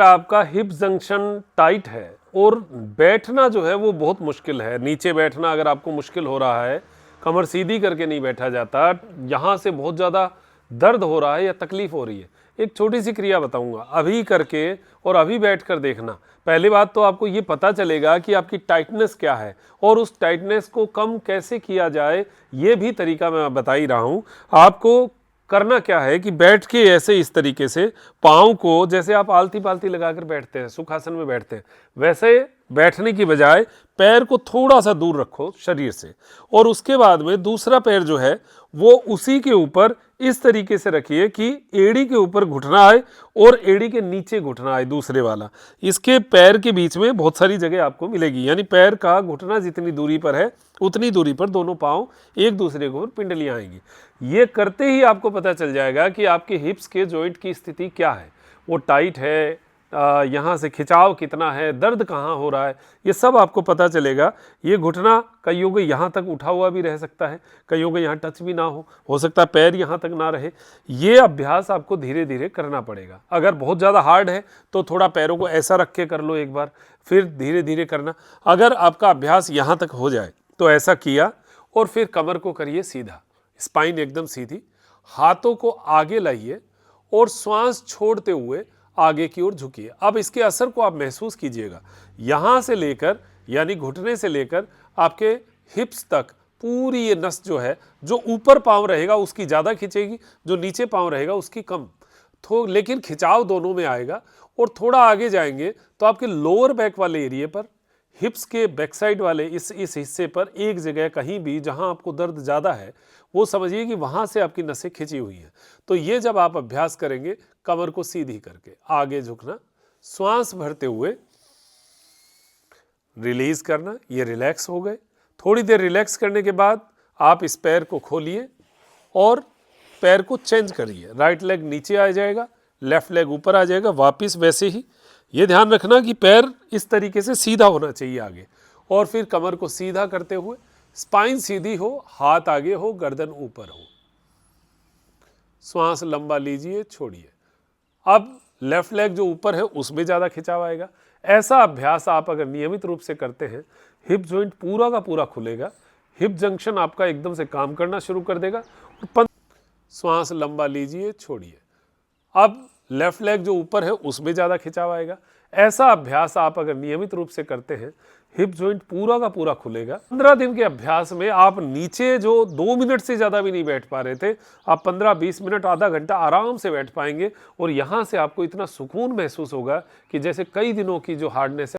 आपका hip junction tight है और बैठना जो है वो बहुत मुश्किल है, नीचे बैठना अगर आपको मुश्किल हो रहा है, कमर सीधी करके नहीं बैठा जाता, यहाँ से बहुत ज़्यादा दर्द हो रहा है या तकलीफ हो रही है, एक छोटी सी क्रिया बताऊंगा, अभी करके और अभी बैठ कर देखना। पहली बात तो आपको ये पता चलेगा कि आपकी टाइटनेस क्या है और उस टाइटनेस को कम कैसे किया जाए, ये भी तरीका मैं बता ही रहा हूँ। आपको करना क्या है कि बैठ के ऐसे इस तरीके से पाँव को, जैसे आप आलती पालती लगाकर बैठते हैं, सुखासन में बैठते हैं, वैसे बैठने की बजाय पैर को थोड़ा सा दूर रखो शरीर से और उसके बाद में दूसरा पैर जो है वो उसी के ऊपर इस तरीके से रखिए कि एड़ी के ऊपर घुटना आए और एड़ी के नीचे घुटना आए दूसरे वाला। इसके पैर के बीच में बहुत सारी जगह आपको मिलेगी, यानी पैर का घुटना जितनी दूरी पर है उतनी दूरी पर दोनों पाँव एक दूसरे को पिंडलियाँ आएंगी। ये करते ही आपको पता चल जाएगा कि आपके हिप्स के जॉइंट की स्थिति क्या है, वो टाइट है, यहाँ से खिंचाव कितना है, दर्द कहाँ हो रहा है, ये सब आपको पता चलेगा। ये घुटना कईयों को यहाँ तक उठा हुआ भी रह सकता है, कईयों को यहाँ टच भी ना हो सकता है पैर यहाँ तक ना रहे। ये अभ्यास आपको धीरे धीरे करना पड़ेगा। अगर बहुत ज़्यादा हार्ड है तो थोड़ा पैरों को ऐसा रख के कर लो एक बार, फिर धीरे धीरे करना। अगर आपका अभ्यास यहाँ तक हो जाए तो ऐसा किया और फिर कमर को करिए सीधा, स्पाइन एकदम सीधी, हाथों को आगे लाइए और श्वास छोड़ते हुए आगे की ओर झुकिए। अब इसके असर को आप महसूस कीजिएगा, यहाँ से लेकर यानी घुटने से लेकर आपके हिप्स तक पूरी ये नस जो है, जो ऊपर पाँव रहेगा उसकी ज़्यादा खींचेगी, जो नीचे पाँव रहेगा उसकी कम, तो लेकिन खिंचाव दोनों में आएगा। और थोड़ा आगे जाएंगे तो आपके लोअर बैक वाले एरिए पर, हिप्स के बैक साइड वाले इस हिस्से पर एक जगह कहीं भी जहां आपको दर्द ज़्यादा है वो समझिए कि वहां से आपकी नसें खिंची हुई हैं। तो ये जब आप अभ्यास करेंगे कमर को सीधी करके आगे झुकना, श्वास भरते हुए रिलीज करना, ये रिलैक्स हो गए। थोड़ी देर रिलैक्स करने के बाद आप इस पैर को खोलिए और पैर को चेंज करिए, राइट लेग नीचे आ जाएगा, लेफ्ट लेग ऊपर आ जाएगा, वापस वैसे ही। ये ध्यान रखना कि पैर इस तरीके से सीधा होना चाहिए आगे, और फिर कमर को सीधा करते हुए स्पाइन सीधी हो, हाथ आगे हो, गर्दन ऊपर हो। श्वास लंबा लीजिए, छोड़िए। अब लेफ्ट लेग जो ऊपर है उसमें ज़्यादा खिंचाव आएगा। ऐसा अभ्यास आप अगर नियमित रूप से करते हैं, हिप जॉइंट पूरा का पूरा खुलेगा, हिप जंक्शन आपका एकदम से काम करना शुरू कर देगा। श्वास लंबा लीजिए, छोड़िए। अब लेफ्ट लेग जो ऊपर है उसमें ज़्यादा खिंचाव आएगा। ऐसा अभ्यास आप अगर नियमित रूप से करते हैं, हिप जॉइंट पूरा का पूरा खुलेगा। 15 दिन के अभ्यास में आप नीचे जो 2 मिनट से ज़्यादा भी नहीं बैठ पा रहे थे, आप 15-20 मिनट, आधा घंटा आराम से बैठ पाएंगे और यहाँ से आपको इतना सुकून महसूस होगा कि जैसे कई दिनों की जो हार्डनेस है